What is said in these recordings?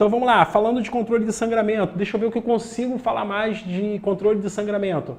Então vamos lá, falando de controle de sangramento, deixa eu ver o que eu consigo falar mais de controle de sangramento.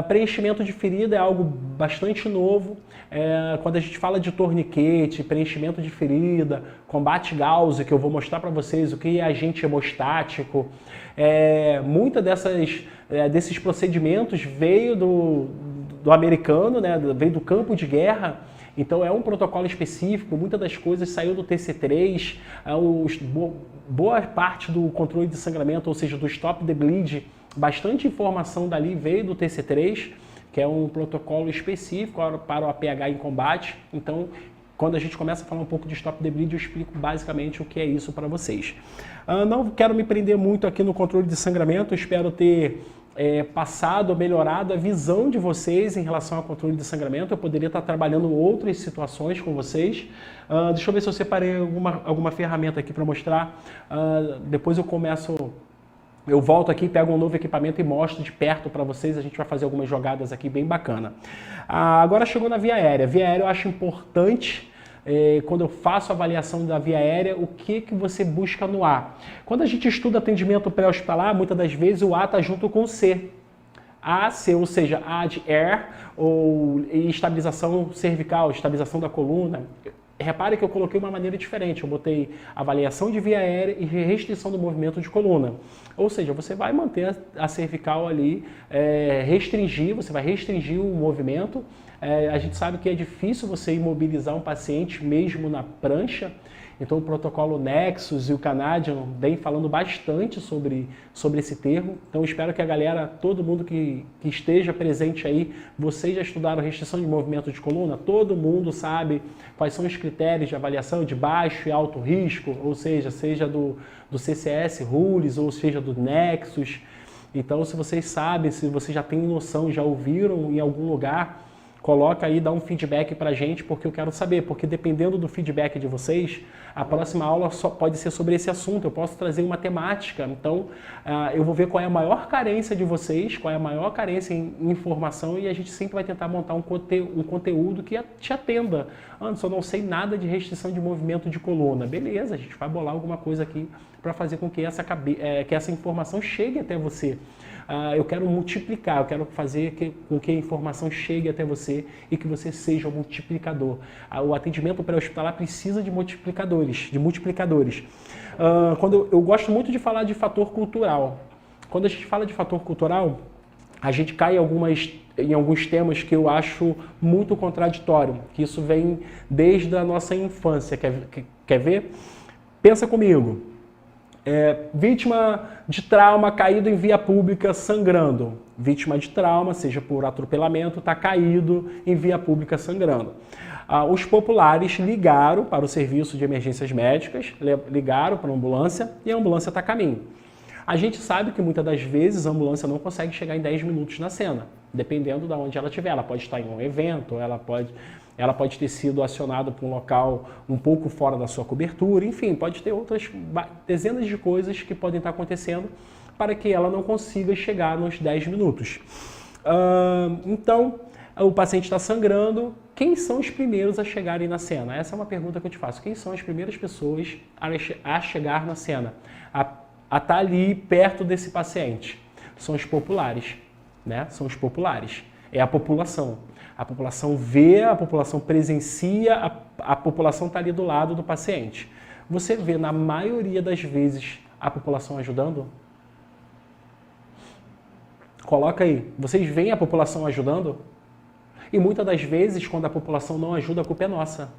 Preenchimento de ferida é algo bastante novo. Quando a gente fala de torniquete, preenchimento de ferida, combate Gauss, que eu vou mostrar para vocês o que é agente hemostático, muita desses procedimentos veio do americano, né, veio do campo de guerra. Então é um protocolo específico, muitas das coisas saiu do TC3, boa parte do controle de sangramento, ou seja, do Stop the Bleed, bastante informação dali veio do TC3, que é um protocolo específico para o APH em combate. Então, quando a gente começa a falar um pouco de Stop the Bleed, eu explico basicamente o que é isso para vocês. Não quero me prender muito aqui no controle de sangramento, espero ter passado ou melhorado a visão de vocês em relação ao controle de sangramento. Eu poderia estar trabalhando outras situações com vocês. Deixa eu ver se eu separei alguma ferramenta aqui para mostrar. Depois eu volto aqui, pego um novo equipamento e mostro de perto para vocês. A gente vai fazer algumas jogadas aqui bem bacana. Agora chegou na via aérea. Via aérea eu acho importante. Quando eu faço a avaliação da via aérea, o que você busca no A? Quando a gente estuda atendimento pré-hospitalar, muitas das vezes o A está junto com o C. A, C, ou seja, A de air, ou estabilização cervical, estabilização da coluna. Repare que eu coloquei uma maneira diferente, eu botei avaliação de via aérea e restrição do movimento de coluna. Ou seja, você vai manter a cervical ali, você vai restringir o movimento. A gente sabe que é difícil você imobilizar um paciente mesmo na prancha, então o protocolo Nexus e o Canadian vem falando bastante sobre esse termo. Então eu espero que a galera, todo mundo que esteja presente aí, vocês já estudaram restrição de movimento de coluna? Todo mundo sabe quais são os critérios de avaliação de baixo e alto risco, ou seja do CCS Rules, ou seja do Nexus. Então se vocês sabem, se vocês já têm noção, já ouviram em algum lugar, coloca aí, dá um feedback pra gente, porque eu quero saber, porque dependendo do feedback de vocês, a próxima aula só pode ser sobre esse assunto, eu posso trazer uma temática, então eu vou ver qual é a maior carência de vocês, qual é a maior carência em informação, e a gente sempre vai tentar montar um conteúdo que te atenda. Anderson, eu não sei nada de restrição de movimento de coluna. Beleza, a gente vai bolar alguma coisa aqui para fazer com que essa informação chegue até você. Eu quero multiplicar, eu quero fazer com que a informação chegue até você e que você seja um multiplicador. O atendimento pré-hospitalar precisa de multiplicadores. Eu gosto muito de falar de fator cultural. Quando a gente fala de fator cultural, a gente cai em alguns temas que eu acho muito contraditório, que isso vem desde a nossa infância. Quer ver? Pensa comigo. Vítima de trauma caído em via pública sangrando. Vítima de trauma, seja por atropelamento, está caído em via pública sangrando. Os populares ligaram para o serviço de emergências médicas, ligaram para a ambulância e a ambulância está a caminho. A gente sabe que muitas das vezes a ambulância não consegue chegar em 10 minutos na cena, dependendo de onde ela estiver. Ela pode estar em um evento, ela pode ter sido acionada para um local um pouco fora da sua cobertura, enfim, pode ter outras dezenas de coisas que podem estar acontecendo para que ela não consiga chegar nos 10 minutos. Então, o paciente está sangrando, quem são os primeiros a chegarem na cena? Essa é uma pergunta que eu te faço. Quem são as primeiras pessoas a chegar na cena, a estar ali perto desse paciente? São os populares, né? São os populares, é a população. A população vê, a população presencia, a população está ali do lado do paciente. Você vê, na maioria das vezes, a população ajudando? Coloca aí. Vocês veem a população ajudando? E muitas das vezes, quando a população não ajuda, a culpa é nossa.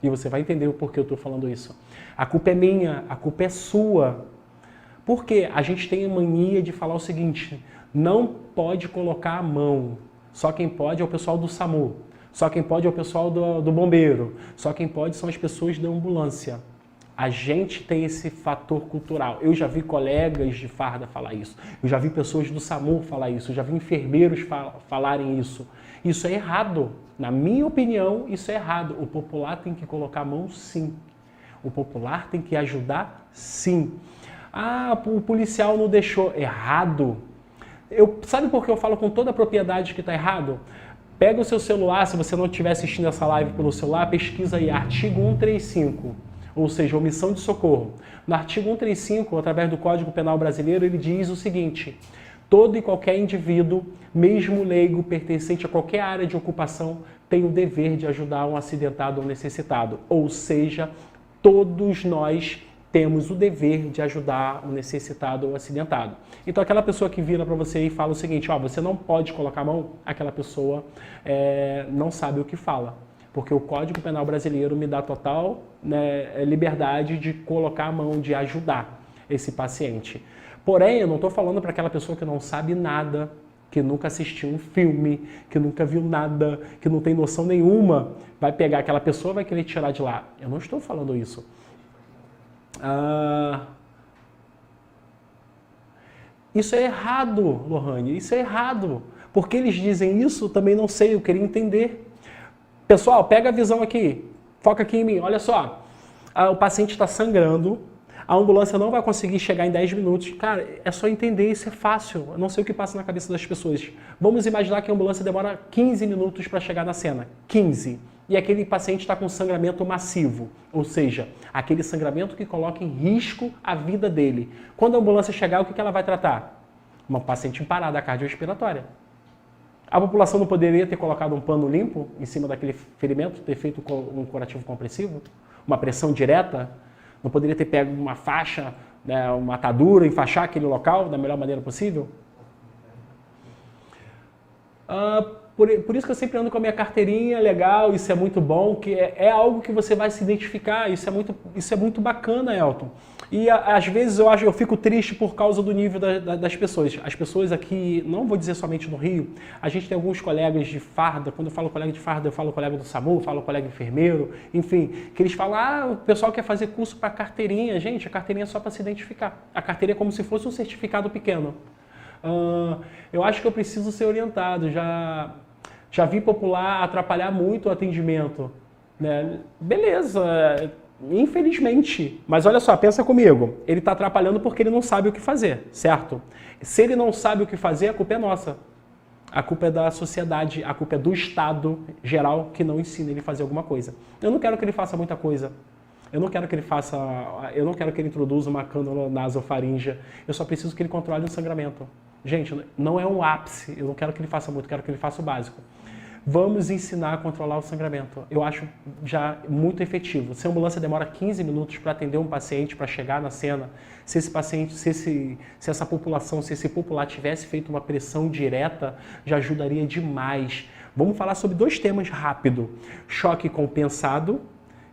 E você vai entender o porquê eu estou falando isso. A culpa é minha, a culpa é sua. Porque a gente tem a mania de falar o seguinte: não pode colocar a mão. Só quem pode é o pessoal do SAMU. Só quem pode é o pessoal do bombeiro. Só quem pode são as pessoas da ambulância. A gente tem esse fator cultural. Eu já vi colegas de farda falar isso. Eu já vi pessoas do SAMU falar isso. Eu já vi enfermeiros falarem isso. Isso é errado. Na minha opinião, isso é errado. O popular tem que colocar a mão, sim. O popular tem que ajudar, sim. O policial não deixou. Errado. Sabe por que eu falo com toda a propriedade que está errado? Pega o seu celular, se você não estiver assistindo essa live pelo celular, pesquisa aí, artigo 135. ou seja, omissão de socorro. No artigo 135, através do Código Penal Brasileiro, ele diz o seguinte: todo e qualquer indivíduo, mesmo leigo, pertencente a qualquer área de ocupação, tem o dever de ajudar um acidentado ou necessitado. Ou seja, todos nós temos o dever de ajudar um necessitado ou acidentado. Então, aquela pessoa que vira para você e fala o seguinte: ó, você não pode colocar a mão, aquela pessoa não sabe o que fala. Porque o Código Penal Brasileiro me dá total, né, liberdade de colocar a mão, de ajudar esse paciente. Porém, eu não estou falando para aquela pessoa que não sabe nada, que nunca assistiu um filme, que nunca viu nada, que não tem noção nenhuma, vai pegar aquela pessoa e vai querer tirar de lá. Eu não estou falando isso. Isso é errado, Lohane, isso é errado. Por que eles dizem isso? Também não sei, eu queria entender. Pessoal, pega a visão aqui, foca aqui em mim, olha só. O paciente está sangrando, a ambulância não vai conseguir chegar em 10 minutos. Cara, é só entender, isso é fácil. Eu não sei o que passa na cabeça das pessoas. Vamos imaginar que a ambulância demora 15 minutos para chegar na cena. 15. E aquele paciente está com sangramento massivo. Ou seja, aquele sangramento que coloca em risco a vida dele. Quando a ambulância chegar, o que ela vai tratar? Uma paciente em parada cardiorrespiratória. A população não poderia ter colocado um pano limpo em cima daquele ferimento, ter feito um curativo compressivo? Uma pressão direta? Não poderia ter pego uma faixa, né, uma atadura, enfaixar aquele local da melhor maneira possível? Por isso que eu sempre ando com a minha carteirinha, legal, isso é muito bom, que é algo que você vai se identificar, isso é muito bacana, Elton. E às vezes eu fico triste por causa do nível das pessoas. As pessoas aqui, não vou dizer somente no Rio, a gente tem alguns colegas de farda, quando eu falo colega de farda, eu falo colega do SAMU, falo colega enfermeiro, enfim, que eles falam, o pessoal quer fazer curso para carteirinha. Gente, a carteirinha é só para se identificar. A carteira é como se fosse um certificado pequeno. Eu acho que eu preciso ser orientado, já vi popular atrapalhar muito o atendimento, né? Beleza, infelizmente. Mas olha só, pensa comigo. Ele está atrapalhando porque ele não sabe o que fazer, certo? Se ele não sabe o que fazer, a culpa é nossa. A culpa é da sociedade, a culpa é do Estado geral que não ensina ele a fazer alguma coisa. Eu não quero que ele faça muita coisa. Eu não quero que ele introduza uma cânula nasofaríngea. Eu só preciso que ele controle o sangramento. Gente, não é um ápice. Eu não quero que ele faça muito, eu quero que ele faça o básico. Vamos ensinar a controlar o sangramento. Eu acho já muito efetivo. Se a ambulância demora 15 minutos para atender um paciente, para chegar na cena, se esse paciente, se essa população, se esse popular tivesse feito uma pressão direta, já ajudaria demais. Vamos falar sobre 2 temas rápido. Choque compensado,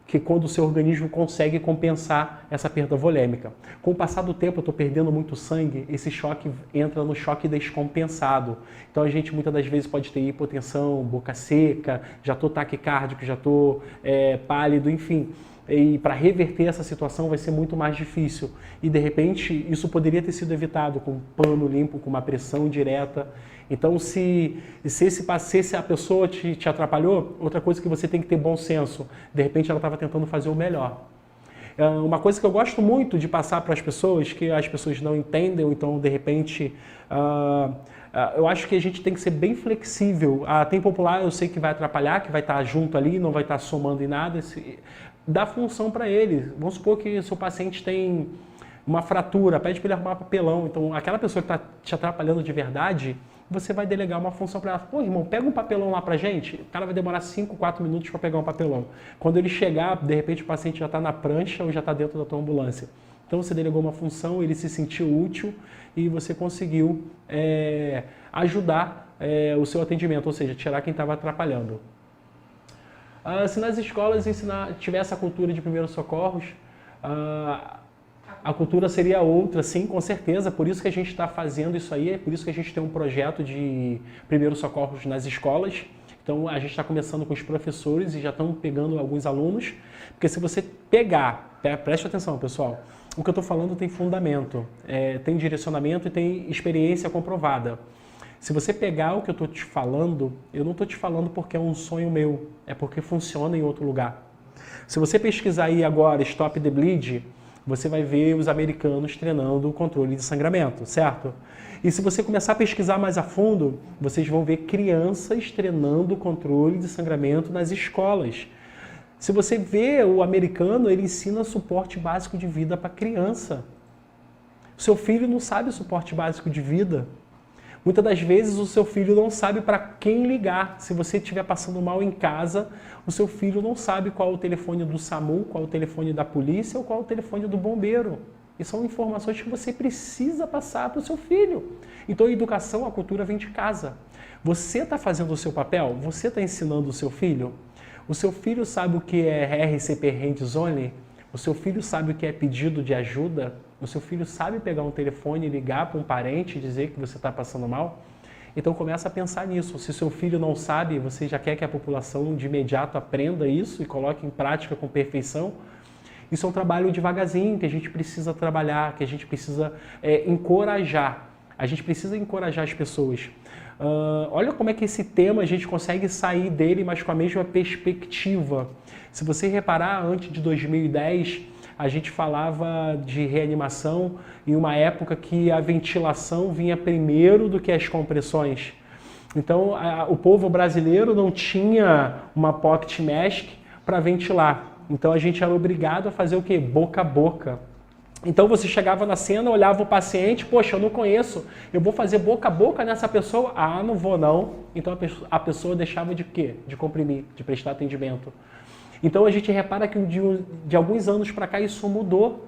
que quando o seu organismo consegue compensar essa perda volêmica. Com o passar do tempo, eu estou perdendo muito sangue, esse choque entra no choque descompensado. Então a gente muitas das vezes pode ter hipotensão, boca seca, já estou taquicárdico, já estou pálido, enfim. E para reverter essa situação vai ser muito mais difícil. E de repente isso poderia ter sido evitado com um pano limpo, com uma pressão direta. Então se a pessoa te atrapalhou, outra coisa que você tem que ter bom senso. De repente ela estava tentando fazer o melhor. Uma coisa que eu gosto muito de passar para as pessoas, que as pessoas não entendem, ou então de repente... eu acho que a gente tem que ser bem flexível. Tem popular, eu sei que vai atrapalhar, que vai estar junto ali, não vai estar somando em nada. Dá função para ele. Vamos supor que seu paciente tem uma fratura, pede para ele arrumar papelão. Então, aquela pessoa que está te atrapalhando de verdade, você vai delegar uma função para ela. Pô, irmão, pega um papelão lá pra gente. O cara vai demorar 5, 4 minutos para pegar um papelão. Quando ele chegar, de repente o paciente já está na prancha ou já está dentro da tua ambulância. Então, você delegou uma função, ele se sentiu útil e você conseguiu ajudar o seu atendimento, ou seja, tirar quem estava atrapalhando. Se nas escolas tiver essa cultura de primeiros socorros, a cultura seria outra, sim, com certeza. Por isso que a gente está fazendo isso aí, é por isso que a gente tem um projeto de primeiros socorros nas escolas. Então, a gente está começando com os professores e já estão pegando alguns alunos. Porque se você pegar, preste atenção, pessoal, o que eu estou falando tem fundamento, tem direcionamento e tem experiência comprovada. Se você pegar o que eu estou te falando, eu não estou te falando porque é um sonho meu, é porque funciona em outro lugar. Se você pesquisar aí agora Stop the Bleed, você vai ver os americanos treinando o controle de sangramento, certo? E se você começar a pesquisar mais a fundo, vocês vão ver crianças treinando o controle de sangramento nas escolas. Se você vê o americano, ele ensina suporte básico de vida para criança. O seu filho não sabe o suporte básico de vida. Muitas das vezes o seu filho não sabe para quem ligar. Se você estiver passando mal em casa, o seu filho não sabe qual é o telefone do SAMU, qual é o telefone da polícia ou qual é o telefone do bombeiro. E são informações que você precisa passar para o seu filho. Então a educação, a cultura vem de casa. Você está fazendo o seu papel? Você está ensinando o seu filho? O seu filho sabe o que é RCP Hands-On? O seu filho sabe o que é pedido de ajuda? O seu filho sabe pegar um telefone e ligar para um parente e dizer que você está passando mal? Então começa a pensar nisso. Se seu filho não sabe, você já quer que a população de imediato aprenda isso e coloque em prática com perfeição? Isso é um trabalho devagarzinho que a gente precisa trabalhar, que a gente precisa encorajar. A gente precisa encorajar as pessoas. Olha como é que esse tema a gente consegue sair dele, mas com a mesma perspectiva. Se você reparar, antes de 2010, a gente falava de reanimação em uma época que a ventilação vinha primeiro do que as compressões. Então, o povo brasileiro não tinha uma pocket mask para ventilar. Então, a gente era obrigado a fazer o quê? Boca a boca. Então você chegava na cena, olhava o paciente, poxa, eu não conheço, eu vou fazer boca a boca nessa pessoa? Ah, não vou não. Então a pessoa deixava de quê? De comprimir, de prestar atendimento. Então a gente repara que de alguns anos para cá isso mudou.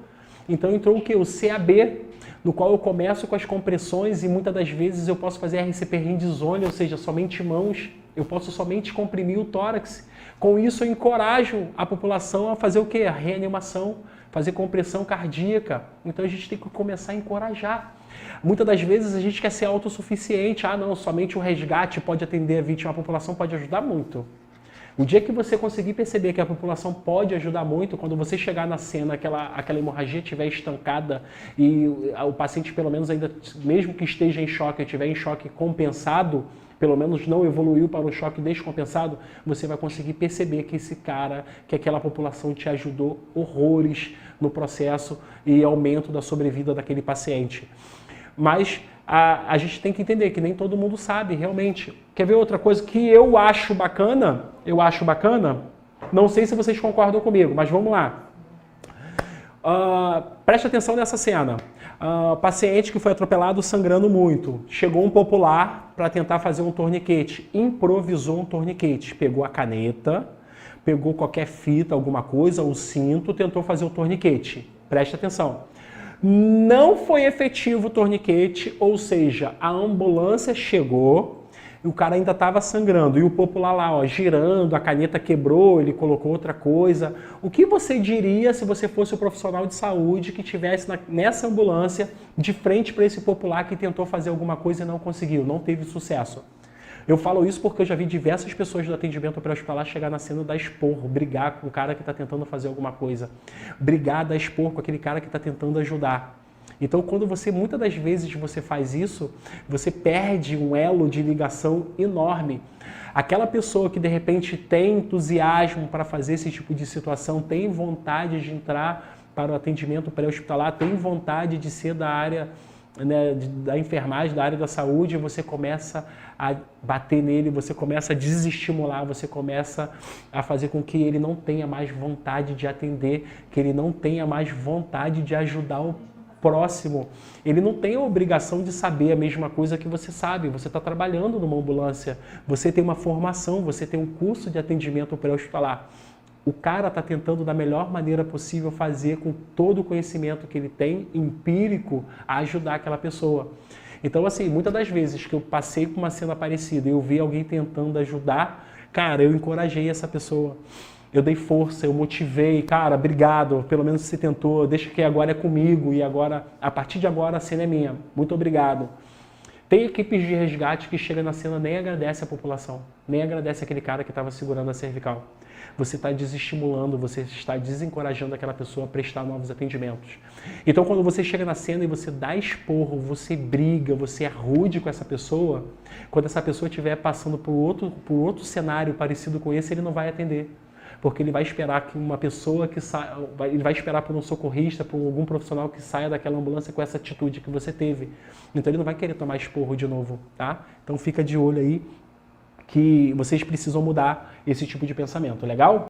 Então entrou o quê? O CAB, no qual eu começo com as compressões e muitas das vezes eu posso fazer RCP Hands-On, ou seja, somente mãos, eu posso somente comprimir o tórax. Com isso eu encorajo a população a fazer o quê? A reanimação, fazer compressão cardíaca. Então a gente tem que começar a encorajar. Muitas das vezes a gente quer ser autossuficiente. Ah, não, somente o resgate pode atender a vítima, a população pode ajudar muito. O dia que você conseguir perceber que a população pode ajudar muito, quando você chegar na cena, aquela hemorragia estiver estancada e o paciente pelo menos ainda, mesmo que esteja em choque, estiver em choque compensado, pelo menos não evoluiu para um choque descompensado, você vai conseguir perceber que esse cara, que aquela população te ajudou horrores no processo e aumento da sobrevida daquele paciente. Mas a gente tem que entender que nem todo mundo sabe, realmente. Quer ver outra coisa que eu acho bacana? Não sei se vocês concordam comigo, mas vamos lá. Preste atenção nessa cena. Paciente que foi atropelado sangrando muito. Chegou um popular para tentar fazer um torniquete. Improvisou um torniquete. Pegou a caneta, pegou qualquer fita, alguma coisa, um cinto, tentou fazer o torniquete. Preste atenção. Não foi efetivo o torniquete, ou seja, a ambulância chegou e o cara ainda estava sangrando. E o popular lá, ó, girando, a caneta quebrou, ele colocou outra coisa. O que você diria se você fosse o profissional de saúde que estivesse nessa ambulância de frente para esse popular que tentou fazer alguma coisa e não conseguiu, não teve sucesso? Eu falo isso porque eu já vi diversas pessoas do atendimento pré-hospitalar chegar na cena, dar esporro, brigar com o cara que está tentando fazer alguma coisa. Brigar, dar esporro com aquele cara que está tentando ajudar. Então, quando muitas das vezes você faz isso, você perde um elo de ligação enorme. Aquela pessoa que de repente tem entusiasmo para fazer esse tipo de situação, tem vontade de entrar para o atendimento pré-hospitalar, tem vontade de ser da área, né, da enfermagem, da área da saúde, você começa a bater nele, você começa a desestimular, você começa a fazer com que ele não tenha mais vontade de atender, que ele não tenha mais vontade de ajudar o próximo. Ele não tem a obrigação de saber a mesma coisa que você sabe. Você está trabalhando numa ambulância, você tem uma formação, você tem um curso de atendimento pré-hospitalar. O cara está tentando da melhor maneira possível fazer com todo o conhecimento que ele tem, empírico, a ajudar aquela pessoa. Então, assim, muitas das vezes que eu passei por uma cena parecida e eu vi alguém tentando ajudar, cara, eu encorajei essa pessoa. Eu dei força, eu motivei, cara, obrigado, pelo menos você tentou, deixa que agora é comigo e agora, a partir de agora a cena é minha. Muito obrigado. Tem equipes de resgate que chegam na cena e nem agradece a população, nem agradece aquele cara que estava segurando a cervical. Você está desestimulando, você está desencorajando aquela pessoa a prestar novos atendimentos. Então, quando você chega na cena e você dá esporro, você briga, você é rude com essa pessoa, quando essa pessoa estiver passando por outro cenário parecido com esse, ele não vai atender. Porque ele vai esperar que uma pessoa que saia, ele vai esperar por um socorrista, por algum profissional que saia daquela ambulância com essa atitude que você teve. Então ele não vai querer tomar esporro de novo, tá? Então fica de olho aí que vocês precisam mudar esse tipo de pensamento, legal?